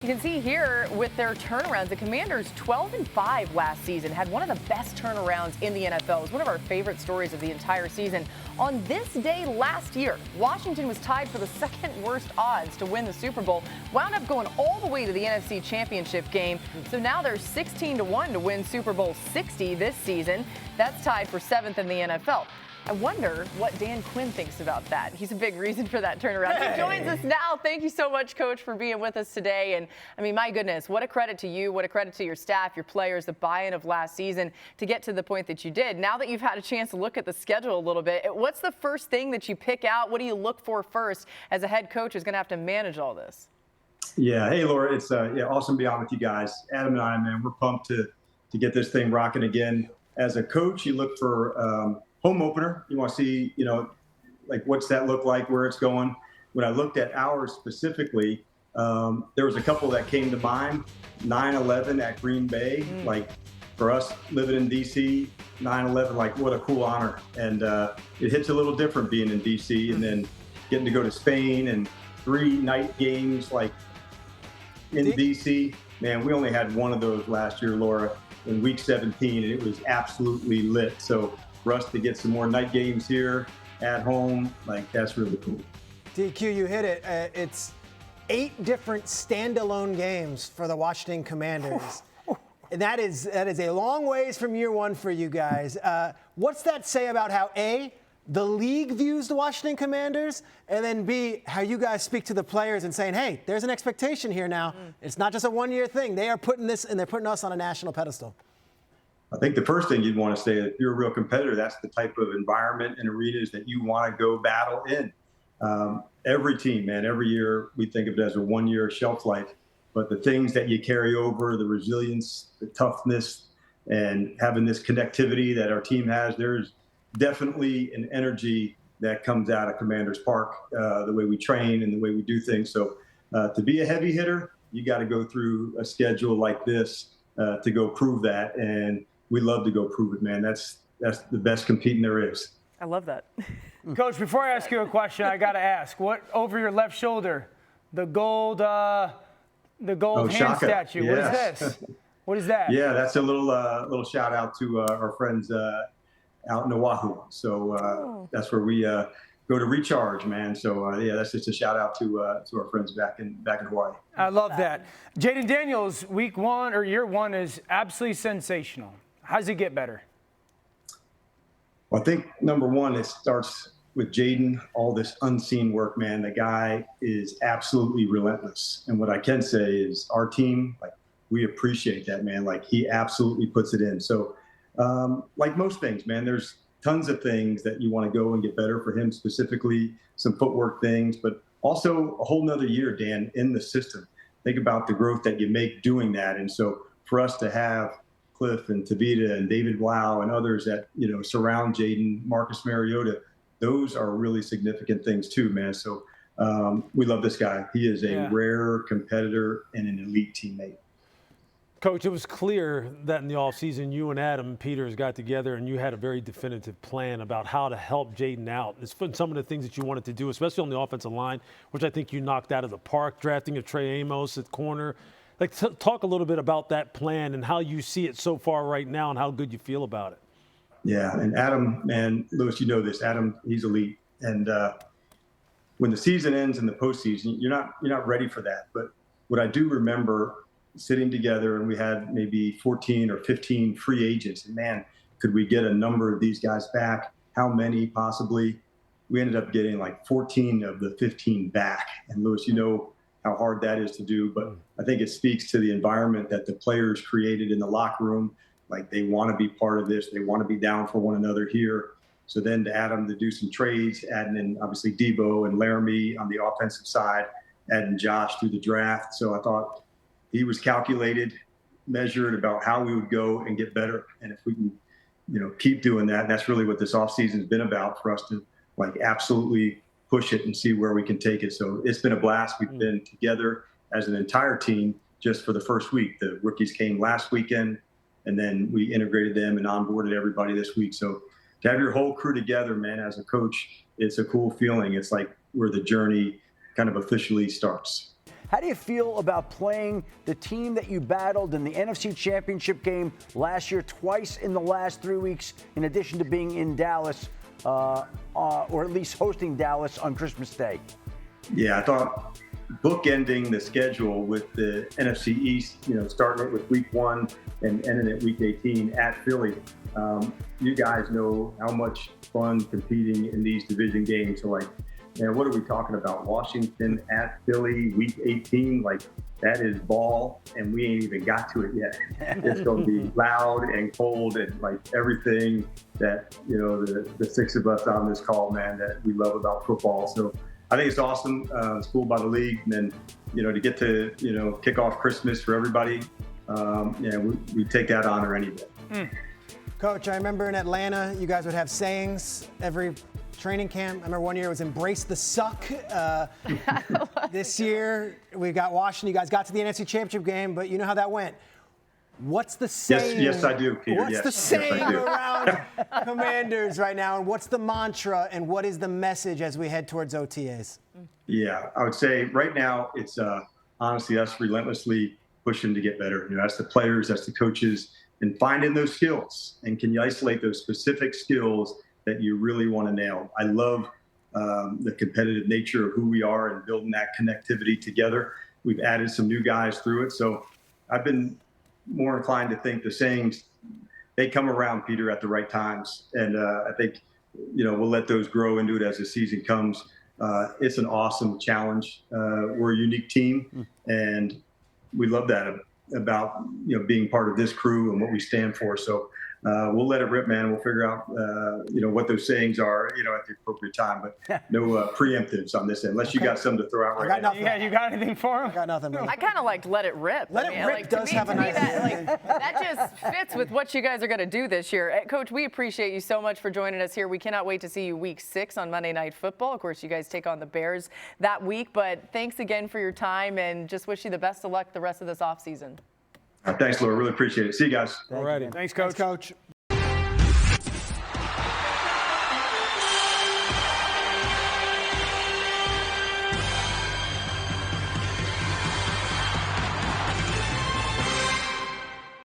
You can see here with their turnarounds, the Commanders 12-5 last season, had one of the best turnarounds in the NFL. It was one of our favorite stories of the entire season. On this day last year, Washington was tied for the second worst odds to win the Super Bowl, wound up going all the way to the NFC Championship game. So now they're 16-1 to win Super Bowl 60 this season. That's tied for 7th in the NFL. I wonder what Dan Quinn thinks about that. He's a big reason for that turnaround. He joins us now. Thank you so much, Coach, for being with us today. And, I mean, my goodness, what a credit to you, what a credit to your staff, your players, the buy-in of last season to get to the point that you did. Now that you've had a chance to look at the schedule a little bit, what's the first thing that you pick out? What do you look for first as a head coach who's going to have to manage all this? Yeah. Hey, Laura, it's awesome to be on with you guys. Adam and I, man, we're pumped to get this thing rocking again. As a coach, you look for home opener. You want to see, like what's that look like, where it's going. When I looked at ours specifically, there was a couple that came to mind. 9/11 at Green Bay. Like for us living in DC, 9/11, like what a cool honor. And it hits a little different being in DC and then getting to go to Spain and 3 night games like in DC. Man, we only had one of those last year, Laura, in week 17, and it was absolutely lit. So for us to get some more night games here at home, like that's really cool. DQ, you hit it. It's 8 different standalone games for the Washington Commanders. And that is a long ways from year one for you guys. What's that say about how, A, the league views the Washington Commanders, and then B, how you guys speak to the players and saying, hey, there's an expectation here now. It's not just a one-year thing. They are putting this, and they're putting us on a national pedestal. I think the first thing you'd want to say, if you're a real competitor, that's the type of environment and arenas that you want to go battle in. Every team, man, every year we think of it as a one-year shelf life, but the things that you carry over, the resilience, the toughness, and having this connectivity that our team has, there's definitely an energy that comes out of Commanders Park, the way we train and the way we do things. So to be a heavy hitter, you got to go through a schedule like this to go prove that. And we love to go prove it, man. That's the best competing there is. I love that. Coach, before I ask you a question, I got to ask, what over your left shoulder, the gold hand Shaka. statue, Yes. What is this? What is that? Yeah, that's a little shout out to our friends out in Oahu. So that's where we go to recharge, man. So yeah, that's just a shout out to our friends back in Hawaii. I love that. Jaden Daniels, week 1 or year 1 is absolutely sensational. How does it get better? Well, I think number one, it starts with Jaden, all this unseen work, man. The guy is absolutely relentless. And what I can say is our team, like, we appreciate that, man. Like, he absolutely puts it in. So like most things, man, there's tons of things that you want to go and get better for him, specifically some footwork things, but also a whole nother year, Dan, in the system. Think about the growth that you make doing that. And so for us to have Cliff and Tavita and David Blau and others that, surround Jaden, Marcus Mariota, those are really significant things too, man. So we love this guy. He is a rare competitor and an elite teammate. Coach, it was clear that in the offseason, you and Adam Peters got together and you had a very definitive plan about how to help Jaden out. It's some of the things that you wanted to do, especially on the offensive line, which I think you knocked out of the park, drafting of Trey Amos at corner. Like, talk a little bit about that plan and how you see it so far right now and how good you feel about it. Yeah, and Adam, man, Lewis, you know this. Adam, he's elite. And when the season ends in the postseason, you're not ready for that. But what I do remember sitting together, and we had maybe 14 or 15 free agents. And man, could we get a number of these guys back? How many possibly? We ended up getting like 14 of the 15 back. And Lewis, you know how hard that is to do. But I think it speaks to the environment that the players created in the locker room. Like, they want to be part of this. They want to be down for one another here. So then to Adam to do some trades, adding in obviously Debo and Laramie on the offensive side, adding Josh through the draft. So I thought he was calculated, measured about how we would go and get better. And if we can, keep doing that, and that's really what this offseason has been about for us to, like, absolutely push it and see where we can take it. So it's been a blast. We've been together as an entire team just for the first week. The rookies came last weekend, and then we integrated them and onboarded everybody this week. So to have your whole crew together, man, as a coach, it's a cool feeling. It's like where the journey kind of officially starts. How do you feel about playing the team that you battled in the NFC Championship game last year, twice in the last 3 weeks, in addition to being in Dallas, or at least hosting Dallas on Christmas Day? Yeah, I thought bookending the schedule with the NFC East, starting it with week 1 and ending at week 18 at Philly. You guys know how much fun competing in these division games. So, what are we talking about? Washington at Philly, week 18, that is ball, and we ain't even got to it yet. It's going to be loud and cold and everything that, the 6 of us on this call, man, that we love about football. So I think it's awesome. It's cool by the league. And then, to get to, kick off Christmas for everybody, we take that honor any day. Coach, I remember in Atlanta, you guys would have sayings every training camp. I remember one year it was embrace the suck. This year we got Washington. You guys got to the NFC Championship game, but you know how that went. What's the saying? Yes, I do, Peter. What's the saying around Commanders right now, and what's the mantra, and what is the message as we head towards OTAs? Yeah, I would say right now it's honestly us relentlessly pushing to get better. That's the players, that's the coaches, and finding those skills. And can you isolate those specific skills that you really want to nail? I love the competitive nature of who we are and building that connectivity together. We've added some new guys through it. So I've been more inclined to think the sayings, they come around, Peter, at the right times. And I think, we'll let those grow into it as the season comes. It's an awesome challenge. We're a unique team, and we love that about, being part of this crew and what we stand for. So we'll let it rip, man. We'll figure out, what those sayings are, at the appropriate time. But no preemptives on this end, unless you got something to throw out right now. Yeah, you got anything for him? I got nothing. I kind of liked let it rip. Let it rip does have a nice that just fits with what you guys are going to do this year. Coach, we appreciate you so much for joining us here. We cannot wait to see you week 6 on Monday Night Football. Of course, you guys take on the Bears that week. But thanks again for your time, and just wish you the best of luck the rest of this offseason. Thanks, Laura. Really appreciate it. See you guys. All righty. Thanks, Coach. Thanks, Coach.